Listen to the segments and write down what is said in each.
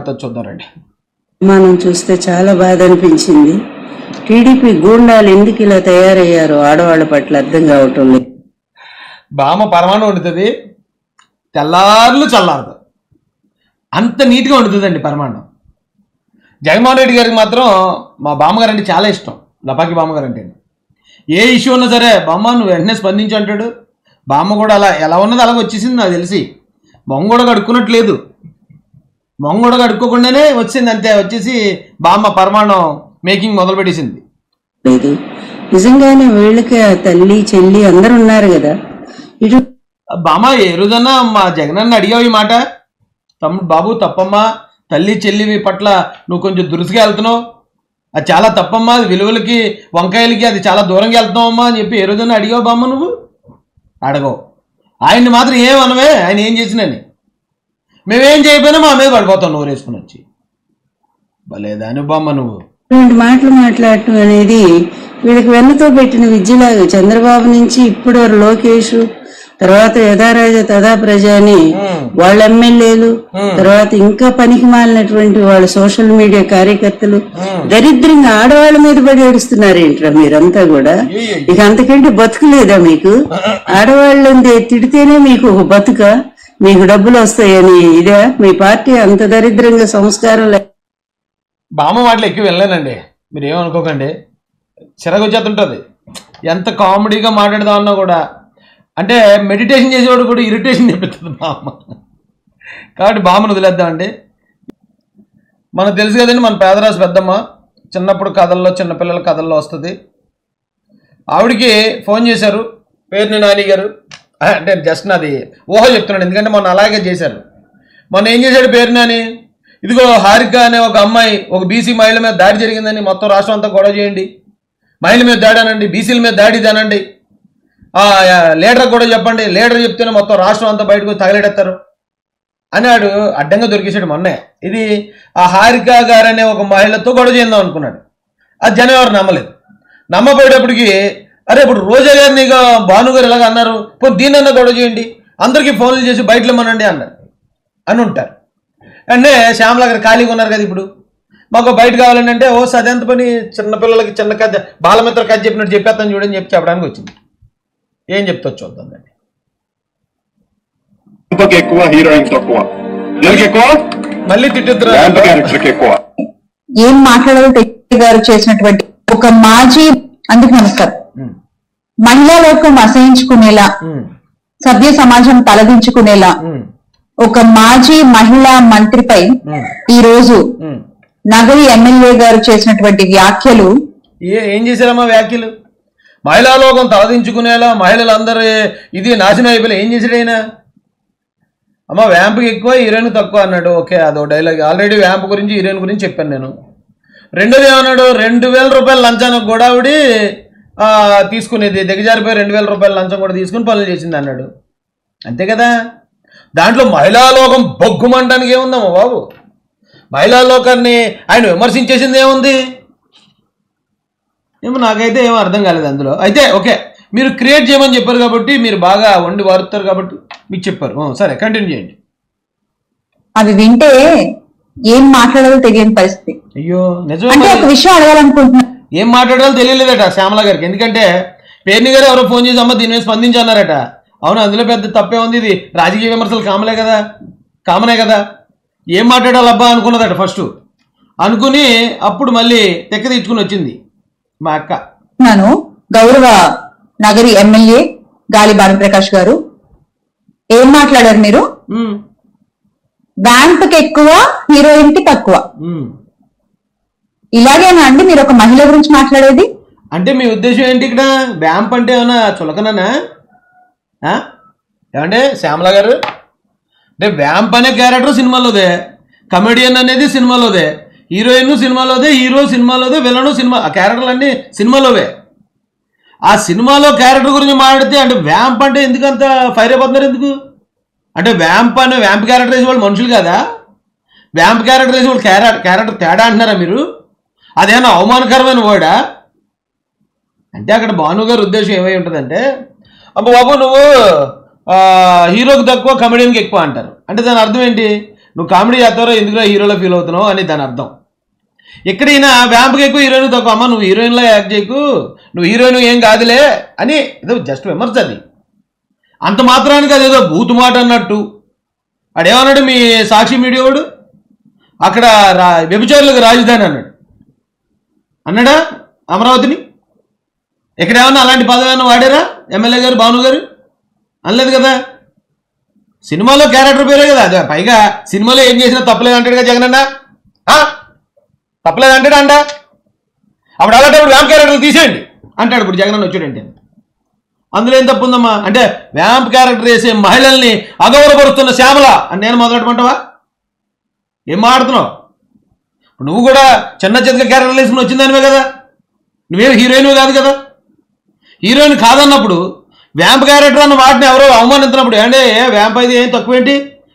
మాట్లాడుతూ చూద్దారండి. మనం చూస్తే చాలా బాధ అనిపించింది. టీడీపీ గూండాలు ఎందుకు ఇలా తయారయ్యారో ఆడవాళ్ళ పట్ల అర్థం కావటం లేదు. బామ్మ పరమాణం వండుతుంది, తెల్లార్లు చల్లారదు, అంత నీట్గా వండుతుందండి పరమాణం. జగన్మోహన్ రెడ్డి గారికి మాత్రం మా బామ్మగారు అంటే చాలా ఇష్టం. లపాకి బామ్మగారు అంటే ఏ ఇష్యూ ఉన్నా సరే బామ్మ నువ్వు వెంటనే స్పందించు అంటాడు. బామ్మ కూడా అలా ఎలా ఉన్నది అలాగ వచ్చేసింది. నాకు తెలిసి మొంగ కూడా కడుక్కున్నట్లేదు, మొంగ కూడా కడుక్కోకుండానే వచ్చింది అంతే. వచ్చేసి బామ్మ పరమాణం మేకింగ్ మొదలు పెట్టేసింది. లేదు నిజంగానే వీళ్ళకి తల్లి చెల్లి అందరు ఉన్నారు కదా. ఇటు బామ్మ ఏ రోజన్నా మా జగనన్న అడిగావు ఈ మాట, తమ్ముడు బాబు తప్పమ్మా, తల్లి చెల్లి పట్ల నువ్వు కొంచెం దురుసుగా వెళ్తున్నావు, అది చాలా తప్పమ్మా, అది విలువలకి వంకాయలకి అది చాలా దూరంగా వెళ్తున్నావమ్మా అని చెప్పి ఏ రోజన్నా అడిగావు బామ్మ? నువ్వు అడగవు. ఆయన్ని మాత్రం ఏమనవే, ఆయన ఏం చేసినని. మేమేం చేయకపోయినా మా మీద పడిపోతాం నువ్వు వేసుకుని వచ్చి. భలేదాని బామ్మ నువ్వు. ఇటువంటి మాటలు మాట్లాడటం అనేది వీళ్ళకి వెన్నతో పెట్టిన విద్యలాగా. చంద్రబాబు నుంచి ఇప్పుడు లోకేష్, తర్వాత యథారాజ తథా ప్రజ అని వాళ్ళ ఎమ్మెల్యేలు, తర్వాత ఇంకా పనికి మాలినటువంటి వాళ్ళ సోషల్ మీడియా కార్యకర్తలు దరిద్రంగా ఆడవాళ్ళ మీద పడి ఏడుస్తున్నారు. ఏంట్రా మీరంతా కూడా? ఇక అంతకంటే బతుకులేదా మీకు? ఆడవాళ్ళని తిడితేనే మీకు బతుక, మీకు డబ్బులు వస్తాయని ఇదే మీ పార్టీ? అంత దరిద్రంగా సంస్కారం లేదు. బామ్మ మాటలు ఎక్కువ వెళ్ళలేనండి, మీరు ఏమనుకోకండి. చిరగొచ్చేస్తుంటుంది ఎంత కామెడీగా మాట్లాడదామన్నా కూడా. అంటే మెడిటేషన్ చేసేవాడు కూడా ఇరిటేషన్ చెప్తుంది బామ్మ. కాబట్టి బామ్మను వదిలేద్దామండి. మనకు తెలుసు కదండి, మన పేదరాశి పెద్దమ్మ చిన్నప్పుడు కథల్లో, చిన్నపిల్లల కథల్లో వస్తుంది. ఆవిడికి ఫోన్ చేశారు పేరుని నాని గారు. అంటే జస్ట్ నాది ఊహ చెప్తున్నాడు, ఎందుకంటే మొన్న అలాగే చేశారు. మొన్న ఏం చేశాడు పేరు నాని, ఇదిగో హారిక అనే ఒక అమ్మాయి ఒక బీసీ మహిళ మీద దాడి జరిగిందని మొత్తం రాష్ట్రం అంతా గొడవ చేయండి, మహిళల మీద దాడి అనండి, బీసీల మీద దాడి అనండి, లీడర్ కూడా చెప్పండి, లీడర్ చెప్తేనే మొత్తం రాష్ట్రం అంతా బయటకు తగలేడెత్తారు అన్నాడు. అడ్డంగా దొరికేసాడు మొన్నే. ఇది ఆ హారిక గారు అనే ఒక మహిళతో గొడవ చేద్దాం అనుకున్నాడు. అది జనం ఎవరు నమ్మలేదు. నమ్మపోయేటప్పటికి అరే ఇప్పుడు రోజా గారిని ఇక భాను గారు ఇలాగ అన్నారు, పోనీ దీన్నన్నా గొడవ చేయండి, అందరికీ ఫోన్లు చేసి బయటలో మనండి అన్నారు అని ఉంటారు. అంటే శ్యామల గారు ఖాళీగా ఉన్నారు కదా ఇప్పుడు, మాకు బయట కావాలని అంటే ఓ సదెంత పని, చిన్నపిల్లలకి చిన్న కథ బాలమిత్ర కథ చెప్పినట్టు చెప్పేస్తాను చూడని చెప్పి చెప్పడానికి వచ్చింది. ఏం చెప్తా చూద్దాం దాన్ని. ఎక్కువ హీరోయిన్ తక్కువ, మళ్ళీ తిట్టుద్దురా ఎక్కువ. ఏం మాట్లాడాలి గారు చేసినటువంటి ఒక మాజీ, అందుకు నమస్కారం, మహిళా లోకం అసహించుకునేలా, సభ్య సమాజం తలదించుకునేలా ఒక మాజీ మహిళా మంత్రిపై ఈ రోజు నగరి ఎమ్మెల్యే గారు చేసినటువంటి వ్యాఖ్యలు. ఏం చేశారమ్మా వ్యాఖ్యలు? మహిళా లోకం తలదించుకునేలా, మహిళలందరూ ఇది నాశనం అయిపోయి ఏం చేశాడు ఆయన? అమ్మ వ్యాంప్కి ఎక్కువ హీరోయిన్ తక్కువ అన్నాడు. ఓకే, అదో డైలాగ్. ఆల్రెడీ వ్యాంప్ గురించి హీరోయిన్ గురించి చెప్పాను నేను. రెండోది ఏమన్నాడు, 2000 రూపాయల లంచానికి కూడా ఆవిడ తీసుకునేది, దిగజారిపోయి 2000 రూపాయల లంచం కూడా తీసుకుని పనులు చేసింది అన్నాడు. అంతే కదా. దాంట్లో మహిళా లోకం బొగ్గుమంటానికి ఏముందమ్మా బాబు? మహిళా లోకాన్ని ఆయన విమర్శించేసింది ఏముంది? ఏమో నాకైతే ఏమో అర్థం కాలేదు అందులో. అయితే ఓకే, మీరు క్రియేట్ చేయమని చెప్పారు కాబట్టి, మీరు బాగా వండి వారుతారు కాబట్టి మీకు చెప్పారు. సరే కంటిన్యూ చేయండి. అవి వింటే ఏం మాట్లాడాలో తెలియని పరిస్థితి. అయ్యో నిజం. అంటే ఒక విషయం అడగాలనుకుంటున్నా, ఏం మాట్లాడాలో తెలియలేదట శ్యామల గారికి. ఎందుకంటే పేర్ని గారు ఎవరో ఫోన్ చేసి అమ్మ దీని మీద స్పందించన్నారట. అవును, అందులో పెద్ద తప్పే ఉంది, ఇది రాజకీయ విమర్శలు కామనే కదా. ఏం మాట్లాడాలబ్బా అనుకున్నదట ఫస్ట్. అనుకుని అప్పుడు మళ్ళీ తెక్క తెచ్చుకుని వచ్చింది మా అక్క. నన్ను గౌరవ నగరి ఎమ్మెల్యే గాలి భానుప్రకాష్ గారు ఏం మాట్లాడారు మీరు? వ్యాంప్ కి ఎక్కువ, హీరోయిన్ కి తక్కువ. ఇలాగేనా అండి మీరు ఒక మహిళ గురించి మాట్లాడేది? అంటే మీ ఉద్దేశం ఏంటి? ఇక్కడ వ్యాంప్ అంటే ఏమన్నా చులకనా ఏమంటే శ్యామల గారు? అంటే వ్యాంప్ అనే క్యారెక్టర్ సినిమాలోదే, కమెడియన్ అనేది సినిమాలోదే, హీరోయిన్ సినిమాలోదే, హీరో సినిమాలోదే, విలను సినిమా, ఆ క్యారెక్టర్లు అన్నీ సినిమాలోవే. ఆ సినిమాలో క్యారెక్టర్ గురించి మాట్లాడితే అంటే వ్యాంప్ అంటే ఎందుకంత ఫైర్ అయిపోతున్నారు ఎందుకు? అంటే వ్యాంప్ క్యారెక్టర్ వేసే వాళ్ళు మనుషులు కదా? వ్యాంప్ క్యారెక్టర్ వేసే వాళ్ళు క్యారెక్టర్ తేడా అంటున్నారా మీరు? అదేమన్నా అవమానకరమైన వర్డా? అంటే అక్కడ భాను గారి ఉద్దేశం ఏమై ఉంటుందంటే, అమ్మ బాబు నువ్వు హీరోకి తక్కువ, కమెడియన్కి ఎక్కువ అంటారు. అంటే దాని అర్థం ఏంటి? నువ్వు కామెడీ చేస్తారో ఎందుకులో హీరోలో ఫీల్ అవుతున్నావు అని దాని అర్థం. ఇక్కడ ఈయన వ్యాంప్కి ఎక్కువ హీరోయిన్ తక్కువ, అమ్మ నువ్వు హీరోయిన్లో యాక్ట్ చేయకు, నువ్వు హీరోయిన్ ఏం కాదులే అని ఏదో జస్ట్ విమర్శ అది. అంత మాత్రానికి అదేదో బూతు మాట అన్నట్టు. అడేమన్నాడు మీ సాక్షి మీడియా వాడు, అక్కడ వ్యభిచారులకు రాజధాని అన్నాడా అమరావతిని? ఇక్కడ ఏమన్నా అలాంటి పదవి ఏమన్నా వాడారా ఎమ్మెల్యే గారు భాను గారు? అనలేదు కదా. సినిమాలో క్యారెక్టర్ పేరే కదా అదే. పైగా సినిమాలో ఏం చేసినా తప్పలేదు అంటాడుగా జగన్ అన్న, తప్పలేదు అంటాడా అంట. అప్పుడు అలాంటప్పుడు వ్యాంప్ క్యారెక్టర్ తీసేయండి అంటాడు ఇప్పుడు జగన్ అన్న వచ్చాడంటే. అందులో ఏం తప్పు ఉందమ్మా? అంటే వ్యాంప్ క్యారెక్టర్ వేసే మహిళల్ని అగౌరవపరుస్తున్న శ్యామల అని నేను మొదలెట్టమంటావా? ఏం మాడుతున్నావు? నువ్వు కూడా చిన్న చితక క్యారెక్టర్ వేసుకుని వచ్చిందానివే కదా, నువ్వేం హీరోయిన్ కాదు కదా. హీరోయిన్ కాదన్నప్పుడు వ్యాంప్ క్యారెక్టర్ అన్న వాటిని ఎవరో అవమానించినప్పుడు అంటే వ్యాంప్ అయితే ఏం తక్కువేంటి,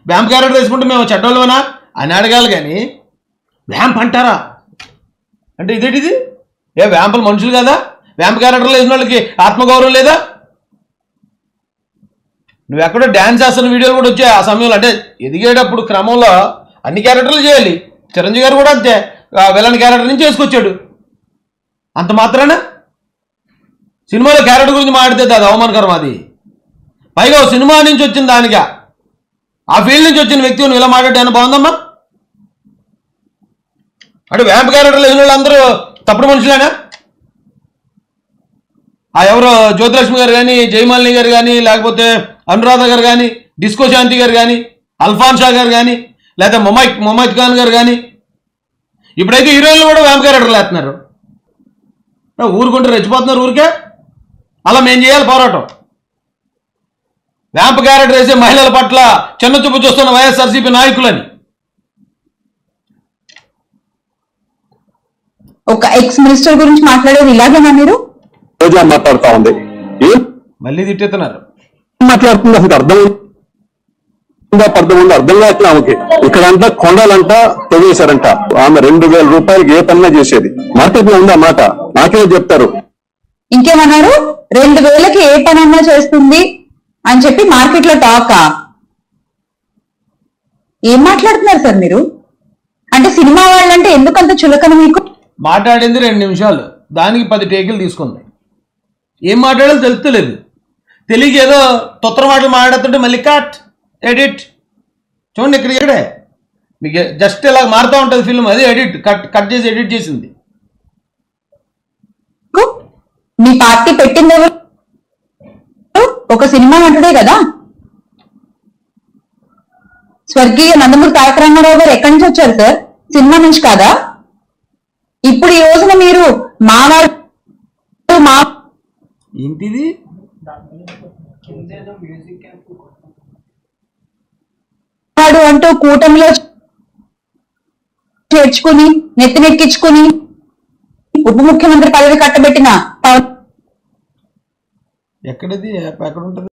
వ్యాంప్ క్యారెక్టర్ వేసుకుంటే మేము చెడ్డోళ్ళమనా అని అడగాలి. కానీ వ్యాంప్ అంటారా అంటే ఇదేంటిది? ఏ వ్యాంపులు మనుషులు కదా? వ్యాంప్ క్యారెక్టర్లు వేసిన వాళ్ళకి ఆత్మగౌరవం లేదా? నువ్వు ఎక్కడో డ్యాన్స్ చేస్తున్న వీడియోలు కూడా వచ్చాయి ఆ సమయంలో. అంటే ఎదిగేటప్పుడు క్రమంలో అన్ని క్యారెక్టర్లు చేయాలి. చిరంజీవి గారు కూడా అంతే, విలన్ క్యారెక్టర్ నుంచి చేసుకొచ్చాడు. అంత మాత్రాన సినిమాలో క్యారెక్టర్ గురించి మాట్లాడితే అది అవమానకరం. అది పైగా సినిమా నుంచి వచ్చిన దానిగా ఆ ఫీల్డ్ నుంచి వచ్చిన వ్యక్తి నువ్వు ఇలా మాట్లాడేనా బాగుందమ్మా? అంటే వ్యాంప్ క్యారెక్టర్లు వేసిన వాళ్ళందరూ తప్పుడు మనుషులేనా? ఆ ఎవరో జ్యోతిలక్ష్మి గారు కానీ, జయమాలిని గారు కానీ, లేకపోతే అనురాధ గారు కానీ, డిస్కో శాంతి గారు కానీ, అల్ఫాన్ షా గారు కానీ, లేకపోతే మొమైత్ ఖాన్ గారు కానీ, ఇప్పుడైతే హీరోయిన్లు కూడా వ్యాంప్ క్యారెక్టర్లు వేస్తున్నారు. ఊరుకుంటే రెచ్చిపోతున్నారు ఊరికే. అలా మేము చేయాలి పోరాటం. వ్యాంప్ క్యారెక్టర్ వేసే మహిళల పట్ల చిన్న చూపు చూస్తున్న వైఎస్ఆర్సీపీ నాయకులని. ఒక ఎక్స్ మినిస్టర్ గురించి మాట్లాడేది ఇలాగేనా మీరు? రోజా మాట్లాడుతా ఉంది, ఏం మళ్ళీ తిట్టేస్తున్నారు. మాట్లాడుతుంది అసలు అర్థం అర్థం కావట్లే ఆమెకి. ఇక్కడంతా కొండలంట తొగేశారంట. ఆమె 2,000 రూపాయలకి ఏ పనిగా చేసేది. మార్కెట్ లో ఉందా మాట? నాకే చెప్తారు. ఇంకేమన్నారు? 2,000కి ఏ పనన్నా చేస్తుంది అని చెప్పి మార్కెట్ లో టాకా? ఏం మాట్లాడుతున్నారు సార్ మీరు? అంటే సినిమా వాళ్ళంటే ఎందుకంత చులకన మీకు? మాట్లాడింది 2 నిమిషాలు, దానికి 10 టేకులు తీసుకుంది. ఏం మాట్లాడాలో తెలుస్తలేదు. తెలియక ఏదో తొత్తర మాటలు మాట్లాడుతుంటే మళ్ళీ కట్ ఎడిట్. చూడండి ఇక్కడే మీకు జస్ట్ ఇలా మారుతూ ఉంటుంది ఫిల్మ్, అది ఎడిట్ కట్ చేసి ఎడిట్ చేసింది. మీ పార్టీ పెట్టింది ఎవరు? ఒక సినిమా నటుడే కదా. స్వర్గీయ నందమూరి తారక రామారావు గారు ఎక్కడి నుంచి వచ్చారు సార్? సినిమా నుంచి కాదా? ఇప్పుడు ఈ రోజున మీరు మావాడు ఏంటిది? అంటూ కూటమిలో చేర్చుకుని నెత్తినెక్కించుకుని ఉప ముఖ్యమంత్రి పదవి కట్టబెట్టిన ఎక్కడది ఎక్కడ ఉంటుంది?